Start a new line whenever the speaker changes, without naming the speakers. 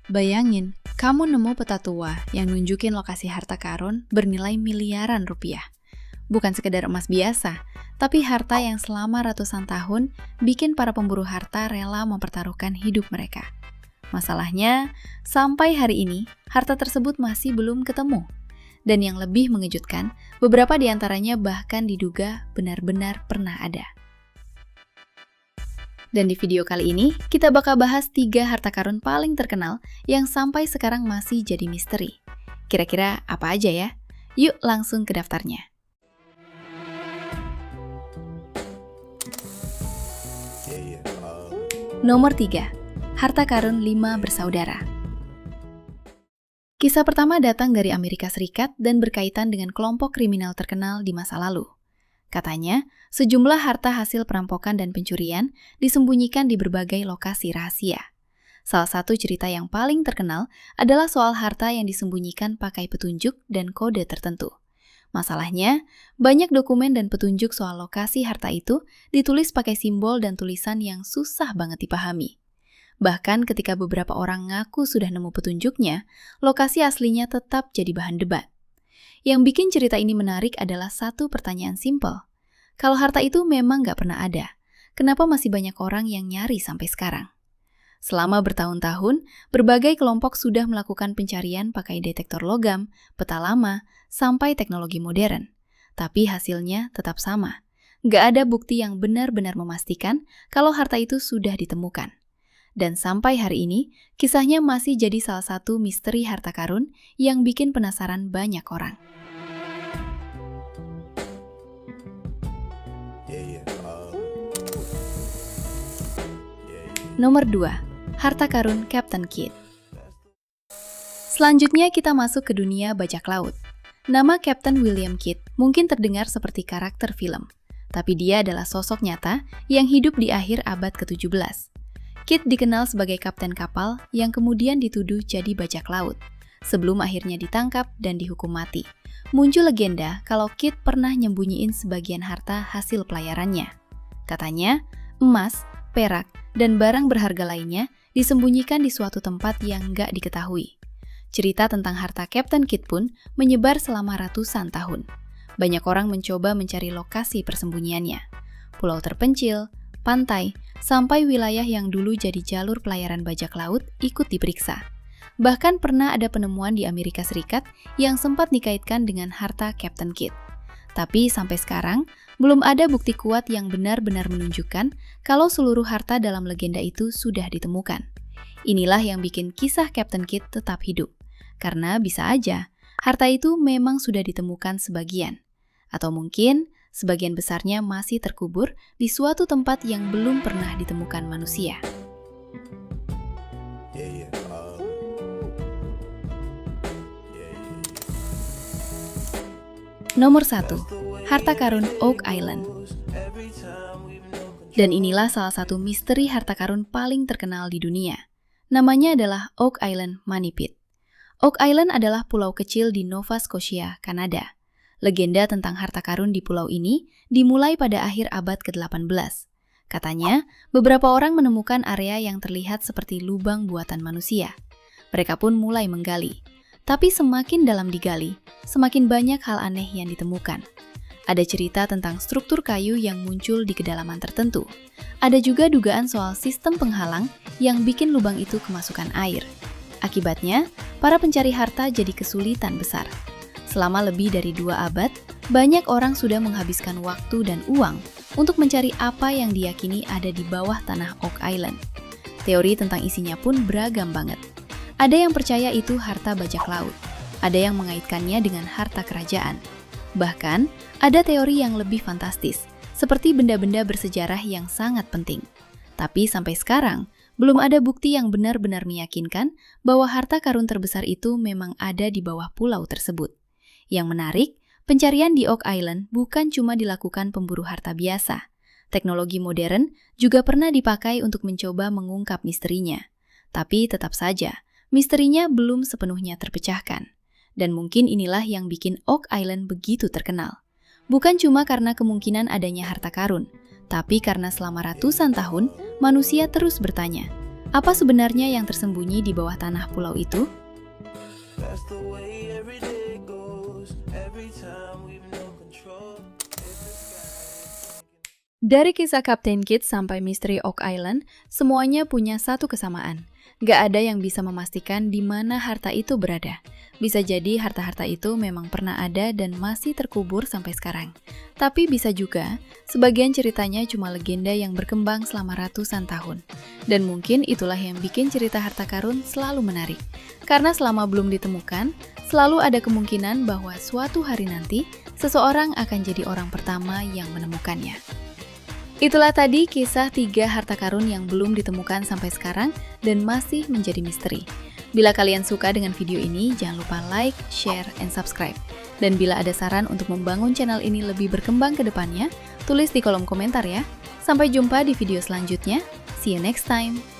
Bayangin, kamu nemu peta tua yang nunjukin lokasi harta karun bernilai miliaran rupiah. Bukan sekedar emas biasa, tapi harta yang selama ratusan tahun bikin para pemburu harta rela mempertaruhkan hidup mereka. Masalahnya, sampai hari ini, harta tersebut masih belum ketemu. Dan yang lebih mengejutkan, beberapa di antaranya bahkan diduga benar-benar pernah ada. Dan di video kali ini, kita bakal bahas 3 harta karun paling terkenal yang sampai sekarang masih jadi misteri. Kira-kira apa aja ya? Yuk langsung ke daftarnya. Nomor 3. Harta karun 5 bersaudara. Kisah pertama datang dari Amerika Serikat dan berkaitan dengan kelompok kriminal terkenal di masa lalu. Katanya, sejumlah harta hasil perampokan dan pencurian disembunyikan di berbagai lokasi rahasia. Salah satu cerita yang paling terkenal adalah soal harta yang disembunyikan pakai petunjuk dan kode tertentu. Masalahnya, banyak dokumen dan petunjuk soal lokasi harta itu ditulis pakai simbol dan tulisan yang susah banget dipahami. Bahkan ketika beberapa orang ngaku sudah nemu petunjuknya, lokasi aslinya tetap jadi bahan debat. Yang bikin cerita ini menarik adalah satu pertanyaan simpel. Kalau harta itu memang nggak pernah ada, kenapa masih banyak orang yang nyari sampai sekarang? Selama bertahun-tahun, berbagai kelompok sudah melakukan pencarian pakai detektor logam, peta lama, sampai teknologi modern. Tapi hasilnya tetap sama. Nggak ada bukti yang benar-benar memastikan kalau harta itu sudah ditemukan. Dan sampai hari ini, kisahnya masih jadi salah satu misteri harta karun yang bikin penasaran banyak orang. Nomor 2. Harta karun Captain Kidd. Selanjutnya kita masuk ke dunia bajak laut. Nama Captain William Kidd mungkin terdengar seperti karakter film, tapi dia adalah sosok nyata yang hidup di akhir abad ke-17. Kidd dikenal sebagai kapten kapal yang kemudian dituduh jadi bajak laut, sebelum akhirnya ditangkap dan dihukum mati. Muncul legenda kalau Kidd pernah nyembunyiin sebagian harta hasil pelayarannya. Katanya, emas, perak, dan barang berharga lainnya disembunyikan di suatu tempat yang nggak diketahui. Cerita tentang harta Captain Kidd pun menyebar selama ratusan tahun. Banyak orang mencoba mencari lokasi persembunyiannya. Pulau terpencil, pantai, sampai wilayah yang dulu jadi jalur pelayaran bajak laut ikut diperiksa. Bahkan pernah ada penemuan di Amerika Serikat yang sempat dikaitkan dengan harta Captain Kidd. Tapi sampai sekarang, belum ada bukti kuat yang benar-benar menunjukkan kalau seluruh harta dalam legenda itu sudah ditemukan. Inilah yang bikin kisah Captain Kidd tetap hidup. Karena bisa aja, harta itu memang sudah ditemukan sebagian. Atau mungkin, sebagian besarnya masih terkubur di suatu tempat yang belum pernah ditemukan manusia. Nomor 1. Harta karun Oak Island. Dan inilah salah satu misteri harta karun paling terkenal di dunia. Namanya adalah Oak Island Money Pit. Oak Island adalah pulau kecil di Nova Scotia, Kanada. Legenda tentang harta karun di pulau ini dimulai pada akhir abad ke-18. Katanya, beberapa orang menemukan area yang terlihat seperti lubang buatan manusia. Mereka pun mulai menggali. Tapi semakin dalam digali, semakin banyak hal aneh yang ditemukan. Ada cerita tentang struktur kayu yang muncul di kedalaman tertentu. Ada juga dugaan soal sistem penghalang yang bikin lubang itu kemasukan air. Akibatnya, para pencari harta jadi kesulitan besar. Selama lebih dari 2 abad, banyak orang sudah menghabiskan waktu dan uang untuk mencari apa yang diyakini ada di bawah tanah Oak Island. Teori tentang isinya pun beragam banget. Ada yang percaya itu harta bajak laut, ada yang mengaitkannya dengan harta kerajaan. Bahkan, ada teori yang lebih fantastis, seperti benda-benda bersejarah yang sangat penting. Tapi sampai sekarang, belum ada bukti yang benar-benar meyakinkan bahwa harta karun terbesar itu memang ada di bawah pulau tersebut. Yang menarik, pencarian di Oak Island bukan cuma dilakukan pemburu harta biasa. Teknologi modern juga pernah dipakai untuk mencoba mengungkap misterinya. Tapi tetap saja, misterinya belum sepenuhnya terpecahkan. Dan mungkin inilah yang bikin Oak Island begitu terkenal. Bukan cuma karena kemungkinan adanya harta karun, tapi karena selama ratusan tahun, manusia terus bertanya, Apa sebenarnya yang tersembunyi di bawah tanah pulau itu? Dari kisah Kapten Kidd sampai misteri Oak Island, semuanya punya satu kesamaan. Gak ada yang bisa memastikan di mana harta itu berada. Bisa jadi harta-harta itu memang pernah ada dan masih terkubur sampai sekarang. Tapi bisa juga, sebagian ceritanya cuma legenda yang berkembang selama ratusan tahun. Dan mungkin itulah yang bikin cerita harta karun selalu menarik. Karena selama belum ditemukan, selalu ada kemungkinan bahwa suatu hari nanti, seseorang akan jadi orang pertama yang menemukannya. Itulah tadi kisah 3 harta karun yang belum ditemukan sampai sekarang dan masih menjadi misteri. Bila kalian suka dengan video ini, jangan lupa like, share, and subscribe. Dan bila ada saran untuk membangun channel ini lebih berkembang ke depannya, tulis di kolom komentar ya. Sampai jumpa di video selanjutnya. See you next time!